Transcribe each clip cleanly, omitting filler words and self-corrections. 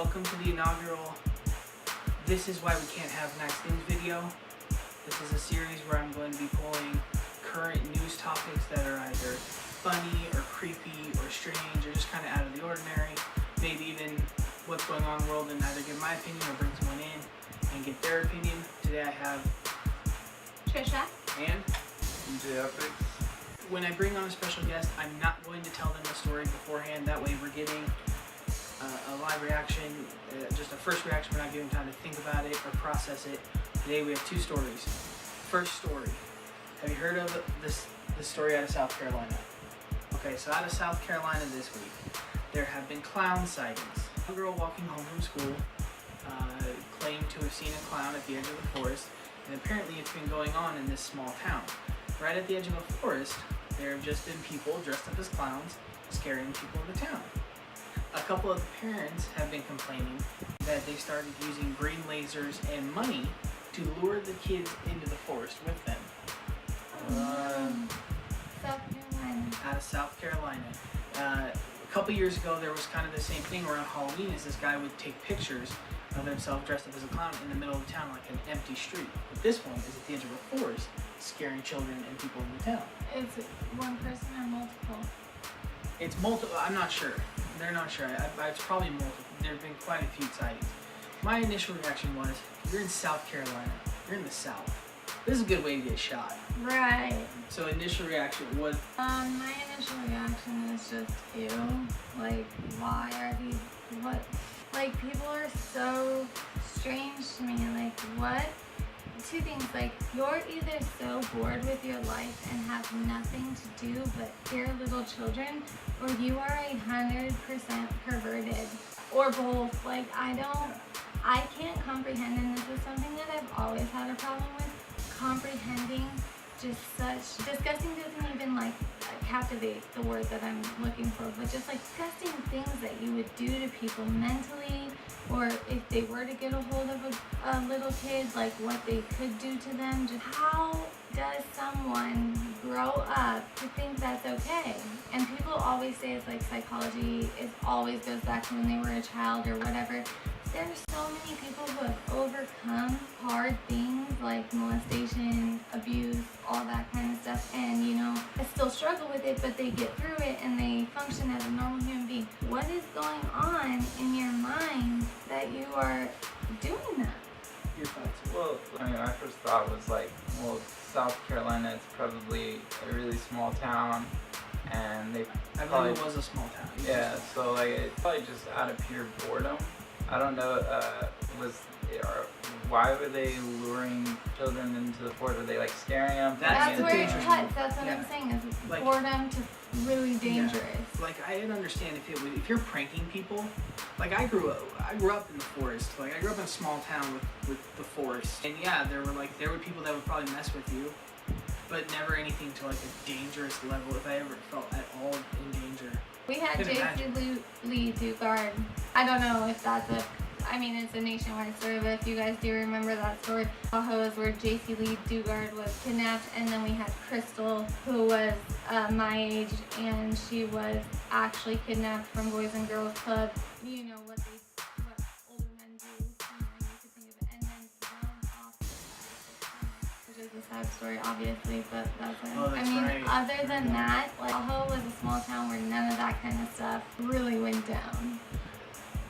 Welcome to the inaugural This Is Why We Can't Have Nice Things video. This is a series where I'm going to be pulling current news topics that are either funny or creepy or strange or just kind of out of the ordinary. Maybe even what's going on in the world and either give my opinion or bring someone in and get their opinion. Today I have Trisha and By Epix. when I bring on a special guest, I'm not going to tell them a story beforehand. That way we're getting a live reaction, just a first reaction. We're not giving time to think about it or process it. Today we have two stories. First story. Have you heard of this story out of South Carolina? Okay, so out of South Carolina this week, there have been clown sightings. A girl walking home from school claimed to have seen a clown at the edge of the forest, and apparently it's been going on in this small town. Right at the edge of a forest, there have just been people dressed up as clowns scaring people in the town. A couple of the parents have been complaining that they started using green lasers and money to lure the kids into the forest with them. South Carolina. Out of South Carolina. A couple years ago, there was kind of the same thing where on Halloween is this guy would take pictures of himself dressed up as a clown in the middle of the town, like an empty street. But this one is at the edge of a forest, scaring children and people in the town. Is it one person or multiple? It's multiple. I'm not sure. They're not sure. It's probably multiple. There have been quite a few sightings. My initial reaction was, you're in South Carolina. You're in the South. This is a good way to get shot. Right. So initial reaction was, My initial reaction is just ew. Like, why are these, what? Like, people are so strange to me. Like, what? Two things, like, you're either so bored with your life and have nothing to do but scare little children, or you are 100% perverted, or both. Like, I can't comprehend, and this is something that I've always had a problem with, comprehending just such, disgusting doesn't even like captivate the word that I'm looking for, but just like disgusting things that you would do to people mentally, or if they were to get a hold of a little kid, like what they could do to them. Just how does someone grow up to think that's okay? And people always say it's like psychology, it always goes back to when they were a child or whatever. There's so many people who have overcome hard things like molestation, abuse, all that kind of stuff, and I still struggle with it, but they get through it and they function as a normal human being. What is going on in your mind that you are doing that? your thoughts? Well, I mean, my first thought was like, well, South Carolina, it's probably a really small town, and they I probably, believe it was a small town. yeah, so like, it's probably just out of pure boredom. I don't know, why were they luring children into the forest? Were they like scaring them? That's the where it dangerous cuts. one. That's what Yeah. I'm saying, is Like- boredom to really dangerous. Yeah. Like, I didn't understand if you're pranking people. Like, I grew up in the forest. Like, I grew up in a small town with the forest, and yeah, there were people that would probably mess with you, but never anything to like a dangerous level. If I ever felt at all in danger. We had Couldn't JC Lee Dugard. I don't know if that's it's a nationwide story, but if you guys do remember that story, Tahoe is where JC Lee Dugard was kidnapped, and then we had Crystal, who was my age, and she was actually kidnapped from Boys and Girls Club. You know what older men do, you could think of it, and then thrown off the side, which is a sad story, obviously, but that's it. Oh, that's right. Other than that, like, Tahoe was a small town where none of that kind of stuff really went down.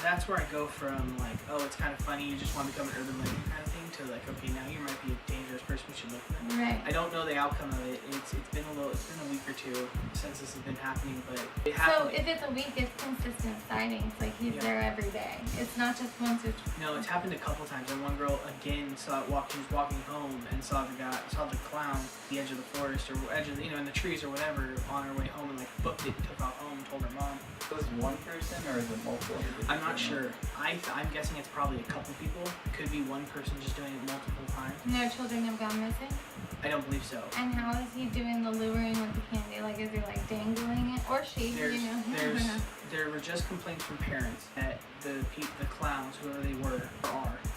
That's where I go from, like, oh, it's kind of funny, you just want to become an urban legend kind of thing, to like, okay, now you might be a dangerous person, we should look for them. Right. I don't know the outcome of it. It's been a week or two since this has been happening, but it So happened. if it's a week, it's consistent sightings. Like, he's Yeah. there every day. It's not just once or twice. No, it's happened a couple times, and one girl again saw it she was walking home and saw the clown at the edge of the forest or edge of in the trees or whatever on her way home, and like booked it, took off home, and told her mom. Was it one person or is it multiple? I'm not sure. I'm guessing it's probably a couple people. Could be one person just doing it multiple times. No children have gone missing. I don't believe so. And how is he doing the luring with the candy? Like, is he like dangling it, or she? There were just complaints from parents that the clowns, whoever they were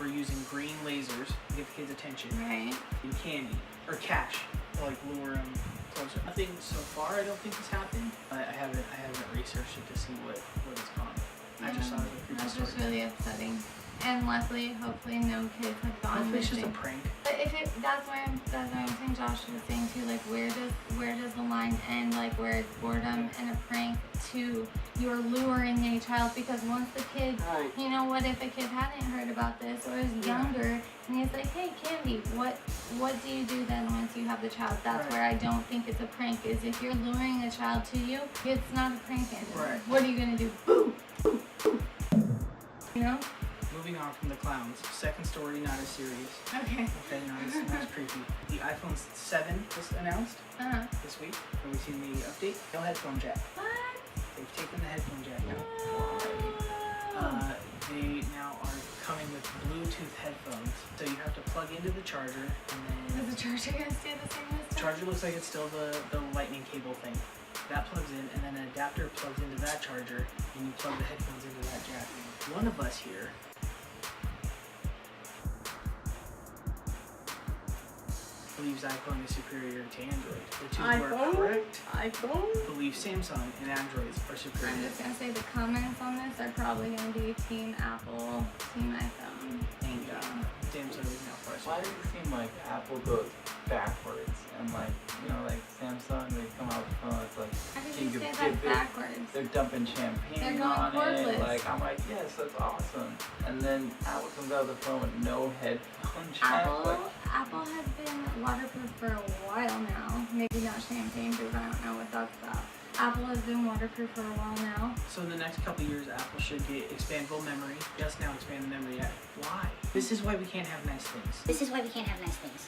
using green lasers to get the kids' attention, Right. and candy or cash to like lure them closer. Nothing so far. I don't think has happened. I haven't researched it to see what it's on. I just saw it as a that That's story. just really upsetting. And luckily, hopefully, no kids have gone Hopefully it's just a missing. prank. But if it, that's why I'm saying Josh was saying too, like where does the line end? Like where it's boredom and a prank to you're luring a child, because once the kid, Right. you know, what if a kid hadn't heard about this or is younger and he's like, hey Candy, what do you do then once you have the child? That's Right. where I don't think it's a prank, is if you're luring a child to you, it's not a prank anymore. Right. What are you gonna do? Boo! Boo! Boo! You know? Moving on from the clowns. Second story, not as serious. Okay. Okay, not as creepy. The iPhone 7 was announced Uh-huh. this week. Have we seen the update? No headphone jack. What? They've taken the headphone jack out. They now are coming with Bluetooth headphones. So you have to plug into the charger and then Is the charger gonna stay the same this the time? charger looks like it's still the lightning cable thing. That plugs in and then an adapter plugs into that charger and you plug the headphones into that jack. One of us here believes iPhone is superior to Android. The two were correct. iPhone? Believe Samsung and Androids are superior. I'm just gonna say the comments on this are probably gonna be Team Apple, Team iPhone. And Samsung is now far Why superior. does it seem like Apple goes backwards and like, you know, like Samsung, they come out with a phone that's like, How could you you say could that give it- backwards? they're dumping champagne They're going on cordless. it. Like, I'm like, yes, that's awesome. And then Apple comes out with a phone with no headphone jack. Like, Apple has been waterproof for a while now. Maybe not champagne because I don't know what that's about. Apple has been waterproof for a while now. So in the next couple of years, Apple should get expandable memory. Just now expanded memory yet. Why? This is why we can't have nice things. This is why we can't have nice things.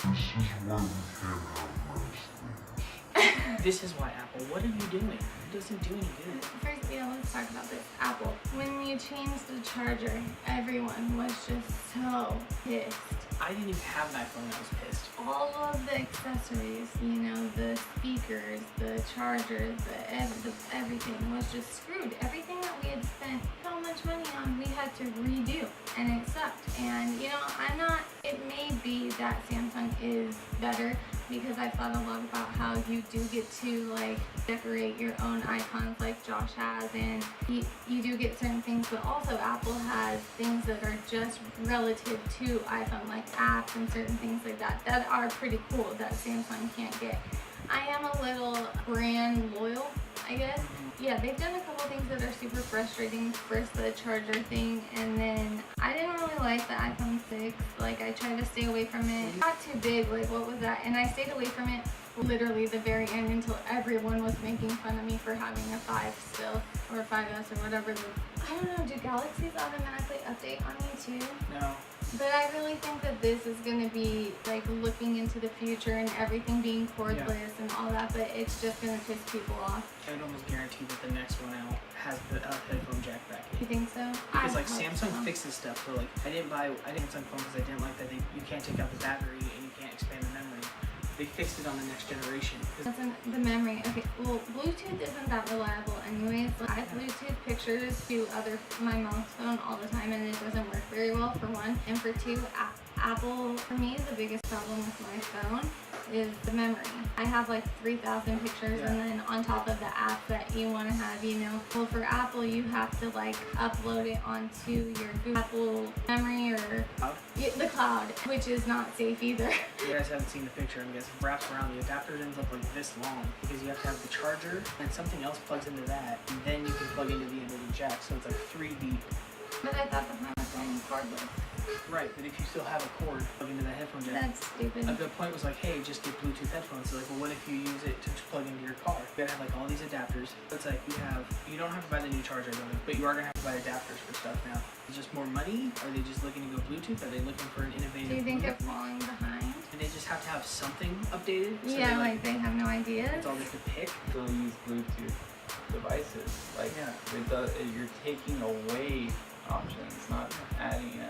This is why Apple. What are you doing? It doesn't do any good. First, let's talk about this. Apple. When you changed the charger, everyone was just so pissed. I didn't even have an iPhone. I was pissed. All of the accessories, the speakers, the chargers, everything was just screwed. Everything that we had spent so much money on, we had to redo, and it sucked. And it may be that Samsung is better because I've thought a lot about how you do get to decorate your own icons like Josh has, and you do get certain things, but also Apple has things that are just relative to iPhone, like apps and certain things like that are pretty cool that Samsung can't get. I am a little brand loyal, I guess. Yeah, they've done a couple things that are super frustrating. First, the charger thing, and then I didn't really like the iPhone 6. I tried to stay away from it. Not too big, what was that? And I stayed away from it literally the very end until everyone was making fun of me for having a 5 still, or 5S or whatever. I don't know, do Galaxies automatically update on you too? No. But I really think that this is going to be looking into the future and everything being cordless and all that, but it's just going to piss people off. I would almost guarantee that the next one out has the headphone jack back in. You think so? Because I hope Samsung so. fixes stuff. So I didn't buy Samsung phone because I didn't like that you can't take out the battery and you can't expand the memory. They fixed it on the next generation. That's the memory. Okay, well, Bluetooth isn't that reliable anyways. I Bluetooth pictures to my mom's phone all the time, and it doesn't work very well, for one. And for two, Apple, for me, the biggest problem with my phone is the memory. I have 3,000 pictures, and then on top of the app that you want to have, well, for Apple, you have to upload it onto your Google Apple memory or the cloud, which is not safe either. You guys haven't seen the picture, I guess it wraps around. The adapter ends up this long because you have to have the charger and something else plugs into that, and then you can plug into the end of the jack, so it's 3 deep. But I thought the phone was going cordless. Right, but if you still have a cord plug into the headphone jack. That's stupid. A good point was hey, just get Bluetooth headphones. So well, what if you use it to plug into your car? You gotta have all these adapters. It's you don't have to buy the new charger, but you are gonna have to buy adapters for stuff now. Is it just more money? Are they just looking to go Bluetooth? Are they looking for an innovative? Do you think they're falling behind? And they just have to have something updated? So Yeah, they have no ideas. that's all they could pick. still use Bluetooth devices. You're taking away options, not adding them.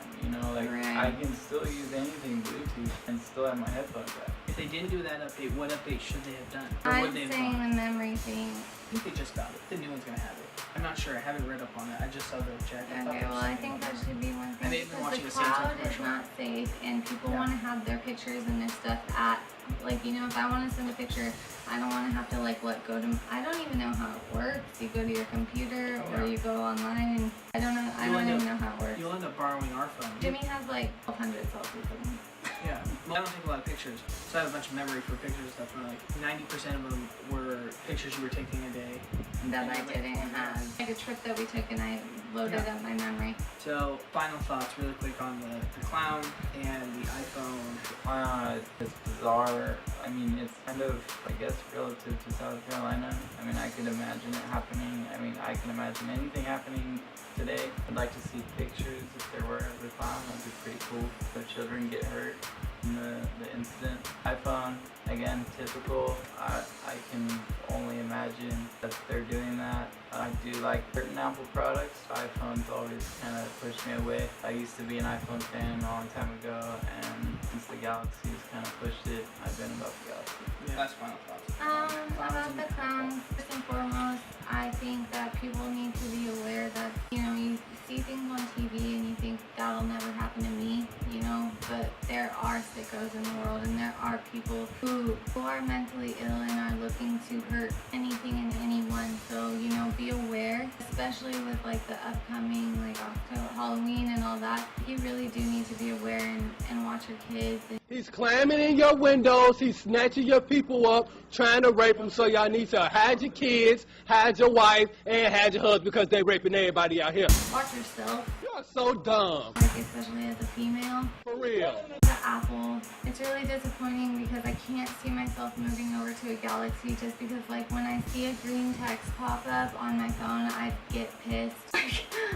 Right. I can still use anything Bluetooth and still have my headphones jack. If they didn't do that update, what update should they have done? Or I'm would they have saying gone? the memory thing. I think they just got it. The new one's gonna have it. I'm not sure. I haven't read up on it. I just saw the jacket. Okay, well, I think that should be one And thing they've been because watching the the Samsung cloud is commercial. not safe, and people Yeah. want to have their pictures and their stuff at, like, you know, if I want to send a picture, I don't want to have to like go to. I don't even know how it works. You go to your computer Oh, or yeah. you go online, and I don't know. I You'll don't end even up- know how it works. You'll end up borrowing our phone. Jimmy has like 1,200 selfies of them. Yeah. Well, I don't take a lot of pictures, so I have a bunch of memory for pictures and stuff. And like 90% of them were pictures you were taking a day. That I didn't have. Like a trip that we took, and I loaded Yeah. up my memory. So, final thoughts really quick on the clown and the iPhone. It's bizarre. I mean, it's kind of, I guess, relative to South Carolina. I mean, I could imagine it happening. I mean, I can imagine anything happening today. I'd like to see pictures if there were of the clown. That'd be pretty cool. The children get hurt in the incident. iPhone, again, typical. I can only imagine that they're doing that. I do like certain Apple products. iPhone's always kind of pushed me away. I used to be an iPhone fan a long time ago, and since the Galaxy's kind of pushed it, I've been about the Galaxy. Yeah. That's final thoughts. About the clowns, first and foremost, I think that people need to be aware that, you know, you see things on TV and you think that'll never happen to me, you know, but there are sickos in the world, and there are people who are mentally ill and are looking to hurt anything and anyone. So, you know, be aware, especially with like the upcoming like October, Halloween and all that. You really do need to be aware and watch your kids. He's climbing in your windows. He's snatching your people up, trying to rape them. So y'all need to hide your kids, hide your wife, and hide your husband because they raping everybody out here. Watch yourself, You're so dumb. like especially as a female. For real. The Apple, it's really disappointing because I can't see myself moving over to a Galaxy just because like when I see a green text pop up on my phone, I get pissed.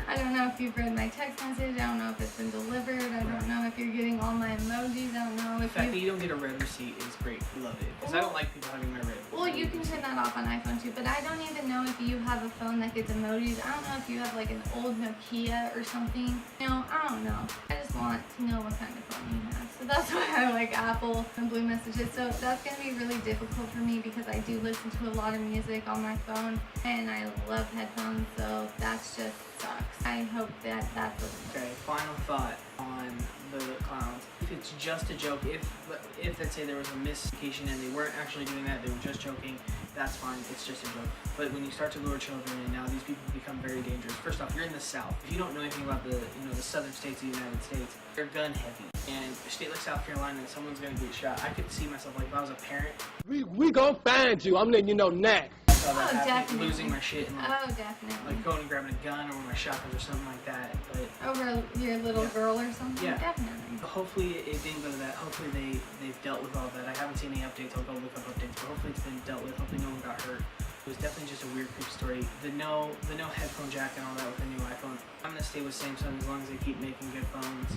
I don't know if you've read my text message, I don't know if it's been delivered, I don't know if you're getting all my emojis, I don't know The if fact that you... you don't get a red receipt is great. We love it. Because I don't like people having my red. Well, you can turn that off on iPhone too, but I don't even know if you have a phone that gets emojis. I don't know if you have like an old Nokia or something. You know, I don't know. I just want to know what kind of phone you have. So that's why I like Apple and Blue Messages. So that's going to be really difficult for me because I do listen to a lot of music on my phone and I love headphones, so that's just sucks. I hope that that's a... Okay, final thought on the clowns. If it's just a joke, if let's say there was a miscommunication and they weren't actually doing that, they were just joking, that's fine, it's just a joke. But when you start to lure children and now these people become very dangerous. First off, you're in the South. If you don't know anything about the southern states of the United States, they're gun heavy. And a state like South Carolina, someone's gonna get shot. I could see myself like if I was a parent, We gonna find you. I'm letting you know now. I saw that Oh, happen, definitely. losing my shit and Oh, definitely. like going and grabbing a gun or one of my shotguns or something like that. But Over your little Yeah. girl or something? Yeah. Definitely. hopefully it didn't go to that. Hopefully they've dealt with all that. I haven't seen any updates. I'll go look up updates, but hopefully it's been dealt with. Hopefully no one got hurt. It was definitely just a weird, creepy story. The no headphone jack and all that with the new iPhone. I'm gonna stay with Samsung as long as they keep making good phones.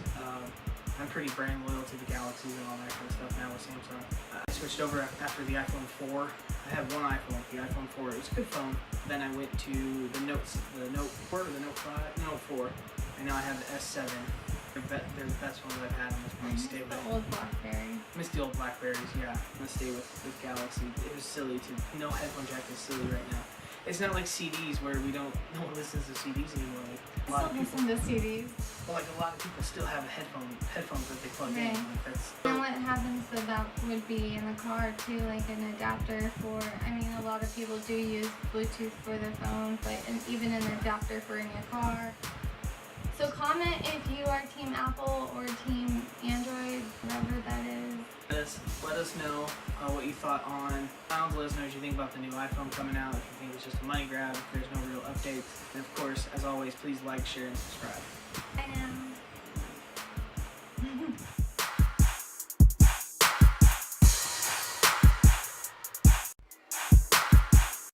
I'm pretty brand loyal to the Galaxies and all that kind of stuff now with Samsung. I switched over after the iPhone 4. I had one iPhone, the iPhone 4. It was a good phone. Then I went to the Note 4 or the Note 5, Note 4, and now I have the S7. They're the best ones I've had. I'm just going to stay with. The old Blackberry. I miss the old Blackberries, yeah. I'm gonna stay with Galaxy. It was silly to no headphone jack is silly right now. It's not like CDs where no one listens to CDs anymore. Like a lot of Still people, listen to CDs. well, like a lot of people still have headphones that they plug Right. in. Like that's And what happens to that would be in the car too, like an adapter for, I mean, a lot of people do use Bluetooth for their phones, but even an adapter for in your car. So comment if you are Team Apple or Team Android, whatever that is. let us know what you thought on clowns. Let us know what you think about the new iPhone coming out. If you think it's just a money grab, if there's no real updates. And of course, as always, please like, share, and subscribe. I know.